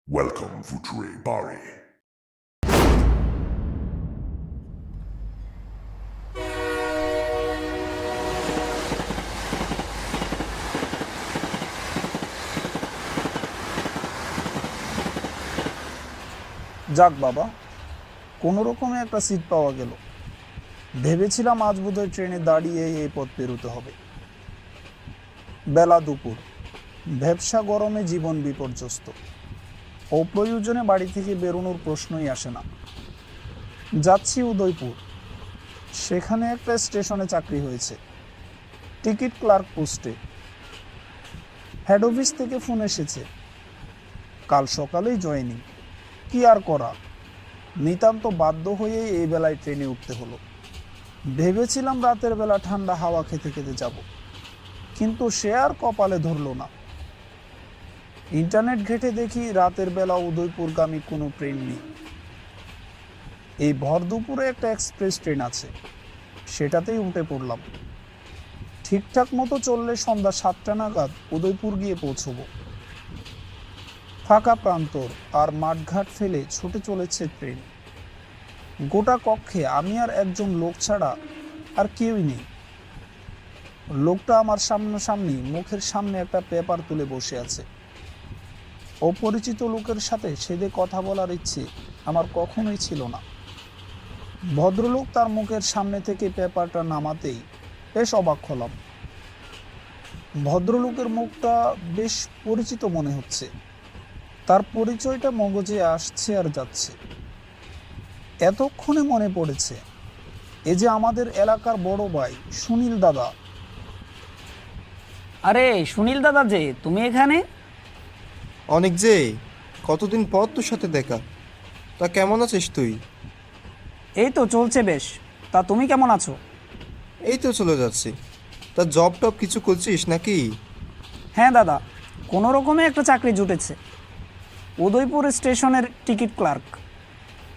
Welcome, Future Bari. যাক বাবা, কোনো রকমে একটা সিট পাওয়া গেল। ভেবেছিলাম আজ বোধহয় ট্রেনে দাঁড়িয়ে এই পথ পেরোতে হবে। বেলা দুপুর, ভ্যাপসা গরমে জীবন বিপর্যস্ত। অপ্রয়োজনে বাড়ি থেকে বেরোনোর প্রশ্নই আসে না। যাচ্ছি উদয়পুর। সেখানে একটা স্টেশনে চাকরি হয়েছে, টিকিট ক্লার্ক পোস্টে। হেড অফিস থেকে ফোন এসেছে, কাল সকালেই জয়েনিং। কি আর করা, নিতান্ত বাধ্য হয়ে এই বেলায় ট্রেনে উঠতে হলো। ভেবেছিলাম রাতের বেলা ঠান্ডা হাওয়া খেতে খেতে যাব, কিন্তু সে আর কপালে ধরল না। ইন্টারনেট ঘেঁটে দেখি রাতের বেলা উদয়পুরগামী কোনো ট্রেন নেই। এই ভর দুপুরে একটা এক্সপ্রেস ট্রেন আছে, সেটাতেই উঠে পড়লাম। ঠিকঠাক মতো চললে সন্ধ্যা 7টা নাগাদ উদয়পুর গিয়ে পৌঁছবো। ফাঁকা প্রান্তর আর মাঠঘাট ফেলে ছুটে চলেছে ট্রেন। গোটা কক্ষে আমি আর একজন লোক ছাড়া আর কেউই নেই। লোকটা আমার সামনাসামনি মুখের সামনে একটা পেপার তুলে বসে আছে। অপরিচিত লোকের সাথে সেদে কথা বলার ইচ্ছে আমার কখনোই ছিল না। ভদ্রলোক তার মুখের সামনে থেকে পেপারটা নামাতেই বেশ অবাক হলাম। ভদ্রলোকের মুখটা বেশ পরিচিত মনে হচ্ছে। তার পরিচয়টা মগজে আসছে আর যাচ্ছে। এতক্ষণে মনে পড়েছে, এ যে আমাদের এলাকার বড় ভাই সুনীল দাদা। আরে সুনীল দাদা, যে তুমি এখানে? অনেক যে, কতদিন পর তোর সাথে দেখা। তা কেমন আছিস তুই? এই তো চলছে বেশ। তা তুমি কেমন আছো? এই তো চলে যাচ্ছি। তা জব টব কিছু করছিস নাকি? হ্যাঁ দাদা, কোনো রকমে একটা চাকরি জুটেছে, উদয়পুর স্টেশনের টিকিট ক্লার্ক।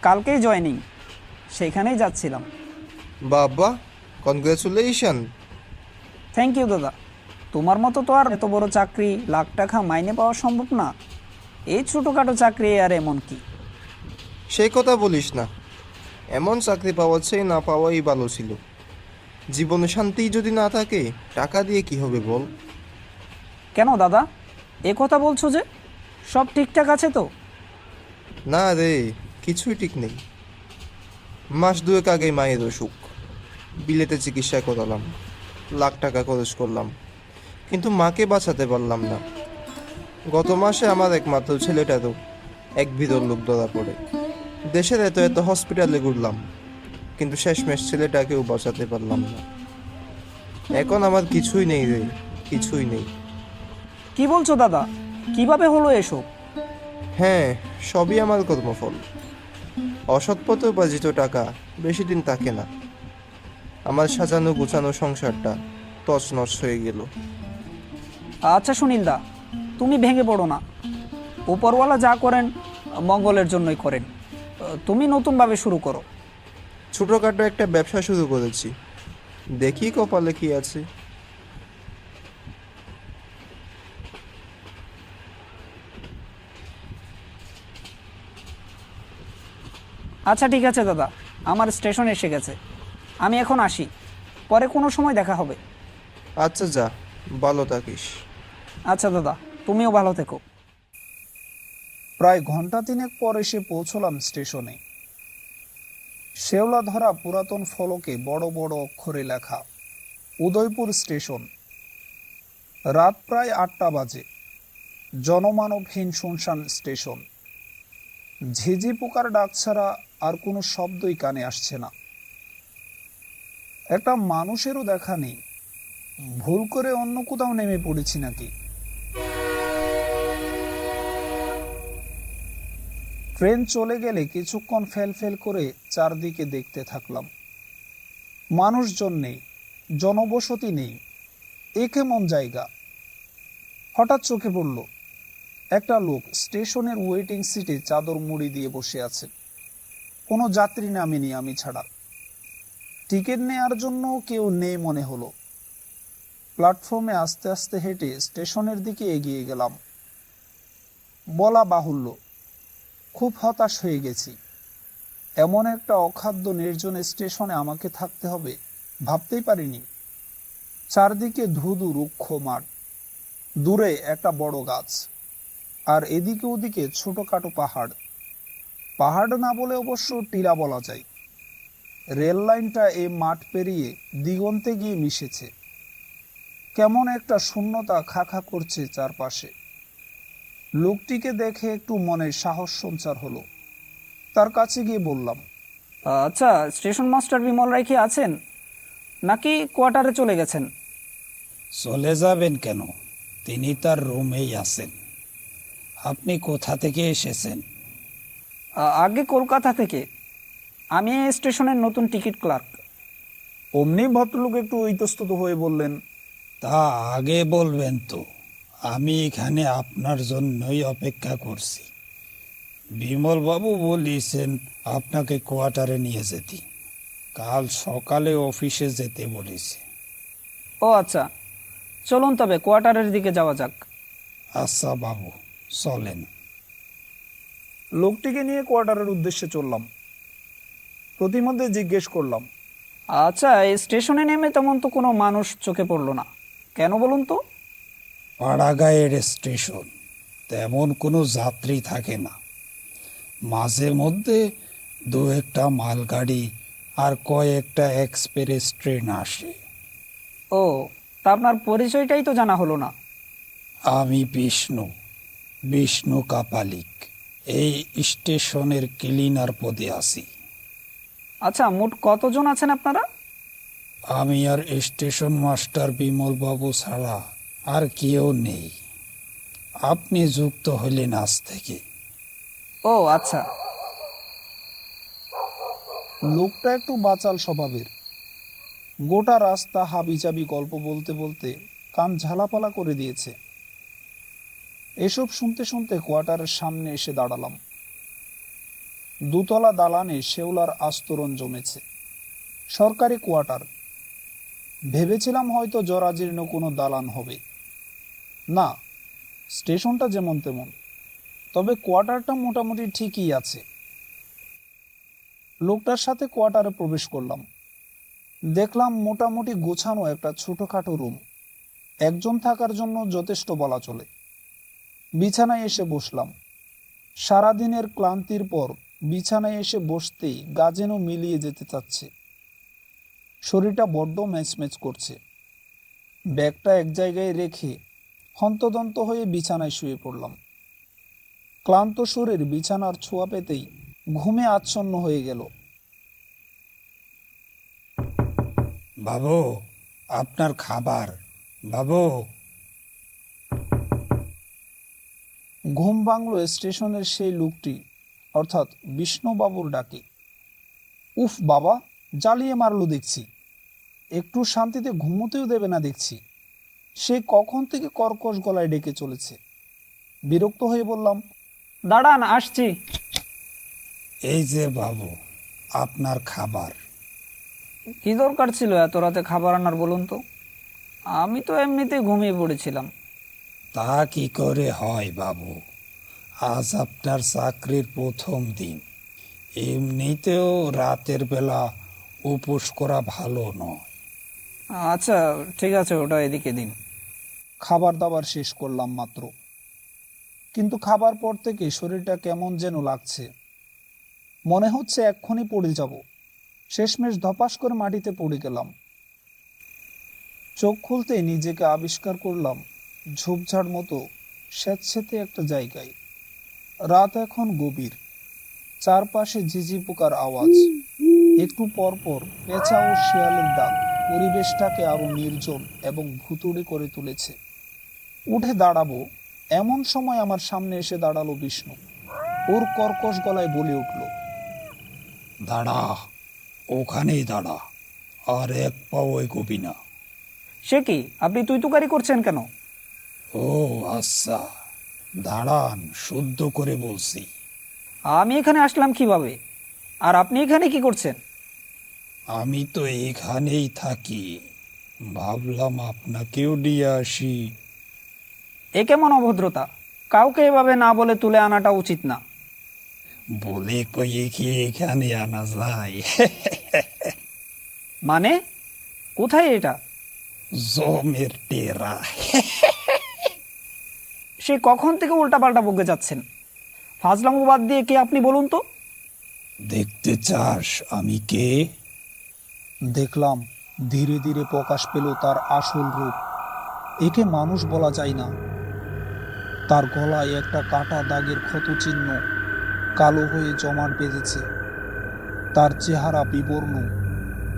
কালকেই জয়েনিং, সেখানেই যাচ্ছিলাম। বাবা, কনগ্রাচুলেশন। থ্যাংক ইউ দাদা। তোমার মতো তো আর এত বড় চাকরি, লাখ টাকা মাইনে পাওয়া সম্ভব না। এই ছোটোখাটো চাকরি আর এমন কি। সেই কথা বলিস না। এমন চাকরি পাওয়ার চেয়ে না পাওয়াই ভালো ছিল। জীবনে শান্তি যদি না থাকে, টাকা দিয়ে কি হবে বল? কেন দাদা, এ কথা বলছো যে? সব ঠিকঠাক আছে তো? না রে, কিছুই ঠিক নেই। মাস দুয়েক আগে মায়ের অসুখ, বিলেতে চিকিৎসা করালাম, লাখ টাকা খরচ করলাম, কিন্তু মাকে বাঁচাতে পারলাম না। গত মাসে আমার একমাত্র ছেলেটারও এক বিরল লোক ধরা পড়ে। দেশের এত এত হসপিটালে ঘুরলাম, কিন্তু শেষমেশ ছেলেটাকেও বাঁচাতে পারলাম না। এখন আমার কিছুই নেই রে, কিছুই নেই। কি বলছো দাদা, কিভাবে হলো এসব? হ্যাঁ, সবই আমার কর্মফল। অসৎ পথে উপার্জিত টাকা বেশি দিন থাকে না। আমার সাজানো গোছানো সংসারটা তছনছ হয়ে গেল। আচ্ছা সুনীল দা, তুমি ভেঙে পড়ো না। উপরওয়ালা যা করেন মঙ্গলের জন্যই করেন। তুমি নতুনভাবে শুরু করো। ছোটোখাটো একটা ব্যবসা শুরু করেছি, দেখি কপালে কি আছে। আচ্ছা ঠিক আছে দাদা, আমার স্টেশন এসে গেছে, আমি এখন আসি। পরে কোনো সময় দেখা হবে। আচ্ছা যা, ভালো থাকিস। আচ্ছা দাদা, তুমিও ভালো থেকো। প্রায় ঘন্টা তিনেক পর এসে পৌঁছলাম স্টেশনে। শেওলা ধরা পুরাতন ফলকে বড় বড় অক্ষরে লেখা উদয়পুর স্টেশন। রাত প্রায় 8টা বাজে। জনমানবহীন শুনশান স্টেশন। ঝিঝি পোকার ডাক ছাড়া আর কোনো শব্দই কানে আসছে না। একটা মানুষেরও দেখা নেই। ভুল করে অন্য কোথাও নেমে পড়েছি নাকি? ট্রেন চলে গেলে কিছুক্ষণ ফেল ফেল করে চারদিকে দেখতে থাকলাম। মানুষজন নেই, জনবসতি নেই। এ কেমন জায়গা? হঠাৎ চোখে পড়ল একটা লোক স্টেশনের ওয়েটিং সিটে চাদর মুড়ি দিয়ে বসে আছে। কোনো যাত্রী নামেনি আমি ছাড়া। টিকিট নেয়ার জন্য কেউ নেই মনে হলো। প্ল্যাটফর্মে আস্তে আস্তে হেঁটে স্টেশনের দিকে এগিয়ে গেলাম। বলা বাহুল্য, খুব হতাশ হয়ে গেছি। এমন একটা অখাদ্য নির্জন স্টেশনে আমাকে থাকতে হবে ভাবতেই পারিনি। চারদিকে ধুধু রুক্ষ মাঠ, দূরে একটা বড় গাছ, আর এদিকে ওদিকে ছোটখাটো পাহাড়। পাহাড় না বলে অবশ্য টিলা বলা যায়। রেল লাইনটা এই মাঠ পেরিয়ে দিগন্তে গিয়ে মিশেছে। কেমন একটা শূন্যতা খা খা করছে চারপাশে। লোকটিকে দেখে একটু মনে সাহস সঞ্চার হলো। তার কাছে গিয়ে বললাম, আচ্ছা, স্টেশন মাস্টার বিমল রায় কি আছেন, নাকি কোয়ার্টারে চলে গেছেন? চলে যাবেন কেন? তিনি তার রুমেই আছেন। আপনি কোথা থেকে এসেছেন? আগে কলকাতা থেকে। আমি এই স্টেশনের নতুন টিকিট ক্লার্ক। অমনি ভদ্রলোক একটু ইতস্তত হয়ে বললেন, তা আগে বলবেন তো, আমি এখানে আপনার জন্যই অপেক্ষা করছি। বিমলবাবু বলেছেন আপনাকে কোয়ার্টারে নিয়ে যেতে। কাল সকালে অফিসে যেতে বলেছে। ও আচ্ছা, চলুন তবে কোয়ার্টারের দিকে যাওয়া যাক। আচ্ছা বাবু, চলেন। লোকটিকে নিয়ে কোয়ার্টারের উদ্দেশ্যে চললাম। প্রতিমধ্যে জিজ্ঞেস করলাম, আচ্ছা, এই স্টেশনে নেমে তেমন তো কোনো মানুষ চোখে পড়লো না, কেন বলুন তো? পাড়াগাঁয়ের স্টেশন, তেমন কোনো যাত্রী থাকে না। মাঝে মধ্যে দু একটা মালগাড়ি আর কয়েকটা এক্সপ্রেস ট্রেন আসে। ও, তা আপনার পরিচয়টাই তো জানা হলো না। আমি বিষ্ণু কাপালিক, এই স্টেশনের ক্লিনার পদে আছি। আচ্ছা, মোট কতজন আছেন আপনারা? আমি আর স্টেশন মাস্টার বিমলবাবু ছাড়া আর কেউ নেই। আপনি যুক্ত হলেন আজ থেকে। ও আচ্ছা। লোকটা একটু বাচাল স্বভাবের। গোটা রাস্তা হাবিজাবি গল্প বলতে বলতে কান ঝালাপালা করে দিয়েছে। এসব শুনতে শুনতে কোয়ার্টারের সামনে এসে দাঁড়ালাম। দুতলা দালানে শেওলার আস্তরণ জমেছে। সরকারি কোয়ার্টার। ভেবেছিলাম হয়তো জরাজীর্ণ কোনো দালান হবে। না, স্টেশনটা যেমন তেমন, তবে কোয়ার্টারটা মোটামুটি ঠিকই আছে। লোকটার সাথে কোয়ার্টারে প্রবেশ করলাম। দেখলাম মোটামুটি গোছানো একটা ছোটখাটো রুম, একজন থাকার জন্য যথেষ্ট বলা চলে। বিছানায় এসে বসলাম। সারাদিনের ক্লান্তির পর বিছানায় এসে বসতেই গা যেন মিলিয়ে যেতে চাচ্ছে। শরীরটা বড্ড ম্যাচম্যাচ করছে। ব্যাগটা এক জায়গায় রেখে হন্তদন্ত হয়ে বিছানায় শুয়ে পড়লাম। ক্লান্ত শরীর বিছানার ছোঁয়া পেতেই ঘুমে আচ্ছন্ন হয়ে গেল। বাবু, আপনার খাবার। বাবু। ঘুম ভাঙল স্টেশনের সেই লোকটি, অর্থাৎ বিষ্ণুবাবুর ডাকে। উফ বাবা, জ্বালিয়ে মারলো দেখছি। একটু শান্তিতে ঘুমোতেও দেবে না দেখছি। সে কখন থেকে কর্কশ গলায় ডেকে চলেছে। বিরক্ত হয়ে বললাম, দাঁড়ান, আসছি। এই যে বাবু, আপনার খাবার। কি দরকার ছিল এত রাতে খাবার আনার বলুন তো? আমি তো এমনিতেই ঘুমিয়ে পড়েছিলাম। তা কি করে হয় বাবু? আজ আপনার চাকরির প্রথম দিন। এমনিতেও রাতের বেলা উপোস করা ভালো নয়। আচ্ছা ঠিক আছে, ওটা এদিকে দিন। খাবার দাবার শেষ করলাম মাত্র, কিন্তু খাবার পর থেকে শরীরটা কেমন যেন লাগছে। মনে হচ্ছে এক্ষুনি পড়ে যাব। শেষমেশ ধপাস করে মাটিতে পড়ে গেলাম। চোখ খুলতে নিজেকে আবিষ্কার করলাম ঝোপঝাড় মতো স্যাঁতসেঁতে একটা জায়গায়। রাত এখন গভীর। চারপাশে ঝিঝি পোকার আওয়াজ, একটু পরপর পেঁচা ও শিয়ালের ডাক পরিবেশটাকে আরো নির্জন এবং ভুতুড়ে করে তুলেছে। উঠে দাঁড়াবো এমন সময় আমার সামনে এসে দাঁড়ালো বিষ্ণু। ওর কর্কশ গলায় বলে উঠল, দাঁড়া, ওখানেই দাঁড়া, আর এক পাও এগোবি না। সে কি, আপনি তুই তুকারি করছেন কেন? ও আচ্ছা, দাঁড়ান, শুদ্ধ করে বলছি। আমি এখানে আসলাম কিভাবে, আর আপনি এখানে কি করছেন? আমি তো এখানেই থাকি, ভাবলাম আপনাকেও নিয়ে আসি। এ কেমন অভদ্রতা? কাউকে এভাবে না বলে তুলে আনাটা উচিত না। বলে কয়ে কি এখানে আনা যায়? মানে কোথায় এটা? জমের টেরা। সে কখন থেকে উল্টাপাল্টা বকে যাচ্ছেন? ফাজলামো বাদ দিয়ে কে আপনি বলুন তো? দেখতে চাস আমি কে? দেখলাম ধীরে ধীরে প্রকাশ পেল তার আসল রূপ। একে মানুষ বলা যায় না। তার গলায় একটা কাটা দাগের ক্ষতচিহ্ন কালো হয়ে জমাট বেঁধেছে। তার চেহারা বিবর্ণ।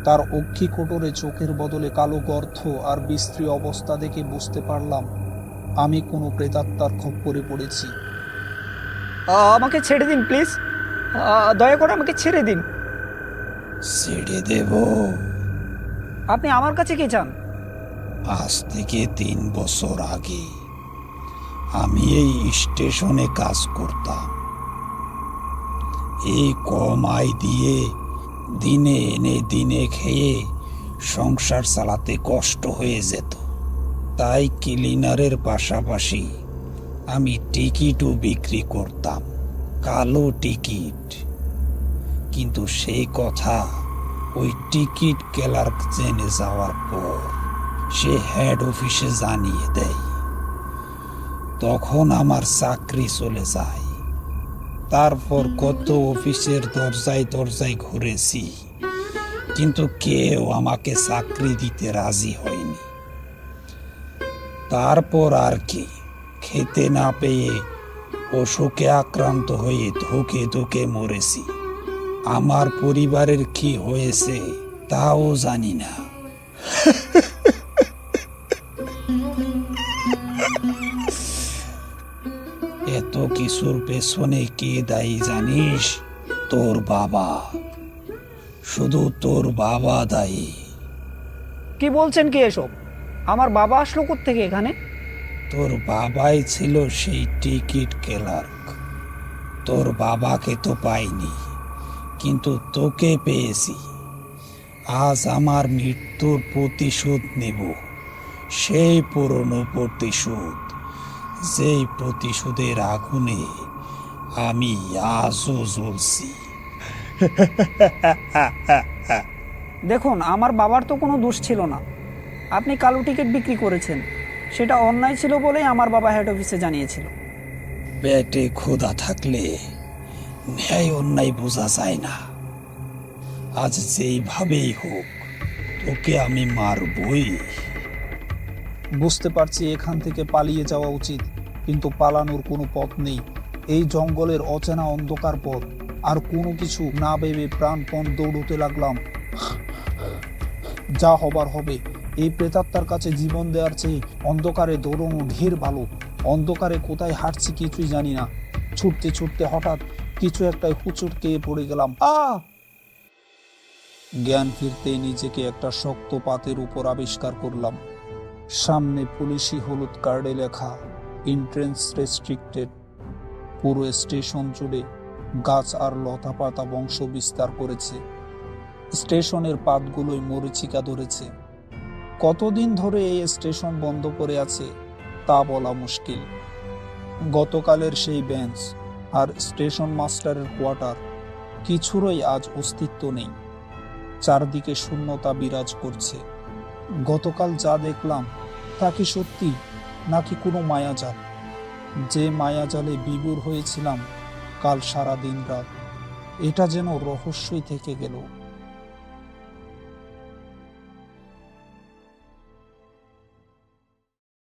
তার অক্ষিকোটরে চোখের বদলে কালো গর্ত আর বিশ্রী অবস্থা দেখে বুঝতে পারলাম আমি কোনো প্রেতাত্মার খপ্পরে পড়েছি। আমাকে ছেড়ে দিন প্লিজ, দয়া করে আমাকে ছেড়ে দিন। ছেড়ে দেব? আপনি আমার কাছে কি চান? আজ থেকে 3 বছর আগে আমি এই স্টেশনে কাজ করতাম। এই কম আয় দিয়ে দিনে এনে দিনে খেয়ে সংসার চালাতে কষ্ট হয়ে যেত। তাই ক্লিনারের পাশাপাশি আমি টিকিটও বিক্রি করতাম, কালো টিকিট। কিন্তু সেই কথা ওই টিকিট ক্লার্ক জেনে যাওয়ার পর সে হেড অফিসে জানিয়ে দেয়। তখন আমার চাকরি চলে যায়। তারপর কত অফিসের দরজায় দরজায় ঘুরেছি, কিন্তু কেউ আমাকে চাকরি দিতে রাজি হয়নি। তারপর আর কি, খেতে না পেয়ে অসুখে আক্রান্ত হয়ে ধুকে ধুকে মরেছি। আমার পরিবারের কি হয়েছে তাও জানি না। এত কিছুর পেছনে কে দায়ী জানিস? তোর বাবা। শুধু তোর বাবা দায়ী। কি বলছেন কি এসব? আমার বাবা আসলো কোত্থেকে এখানে? তোর বাবাই ছিল সেই টিকিট ক্লার্ক। তোর বাবাকে তো পাইনি, কিন্তু তোকে পেয়েছি। আজ আমার মৃত্যুর প্রতিশোধ নেব, সেই পুরনো প্রতিশোধ, যেই প্রতিশোধের আগুনে আমি আজও জ্বলছি। দেখুন, আমার বাবার তো কোনো দোষ ছিল না। আপনি কালো টিকিট বিক্রি করেছেন, সেটা অন্যায় ছিল বলেই আমার বাবা হেড অফিসে জানিয়েছিল। পেটে ক্ষুধা থাকলে ন্যায় অন্যায় বোঝা যায় না। আজ যেইভাবেই হোক তোকে আমি মারবই। বুঝতে পারছি এখান থেকে পালিয়ে যাওয়া উচিত, কিন্তু পালানোর কোনো পথ নেই। এই জঙ্গলের অচেনা অন্ধকার পথ। আর কোনো কিছু না ভেবে প্রাণপণ দৌড়তে লাগলাম। যা হবার হবে। এই প্রেতাত্মার কাছে জীবন দেওয়ার চেয়ে অন্ধকারে দৌড়ানো ঢের ভালো। অন্ধকারে কোথায় হাঁটছি কিছুই জানি না। ছুটতে ছুটতে হঠাৎ কিছু একটা হুচুট খেয়ে পড়ে গেলাম। জ্ঞান ফিরতেই নিজেকে একটা শক্ত পাতের উপর আবিষ্কার করলাম। সামনে পুলিশি হলুদ কার্ডে লেখা এন্ট্রেন্স রেস্ট্রিক্টেড। পুরো স্টেশন জুড়ে গাছ আর লতা পাতা বংশ বিস্তার করেছে। স্টেশনের পাতগুলোই মরীচিকা ধরেছে। কতদিন ধরে এই স্টেশন বন্ধ করে আছে তা বলা মুশকিল। গতকালের সেই বেঞ্চ আর স্টেশন মাস্টারের কোয়ার্টার, কিছুরই আজ অস্তিত্ব নেই। চারদিকে শূন্যতা বিরাজ করছে। গতকাল যা দেখলাম তা কি সত্যি, নাকি কোনো মায়াজাল? যে মায়াজালে বিভোর হয়েছিলাম কাল সারা দিন রাত, এটা যেন রহস্যই থেকে গেল।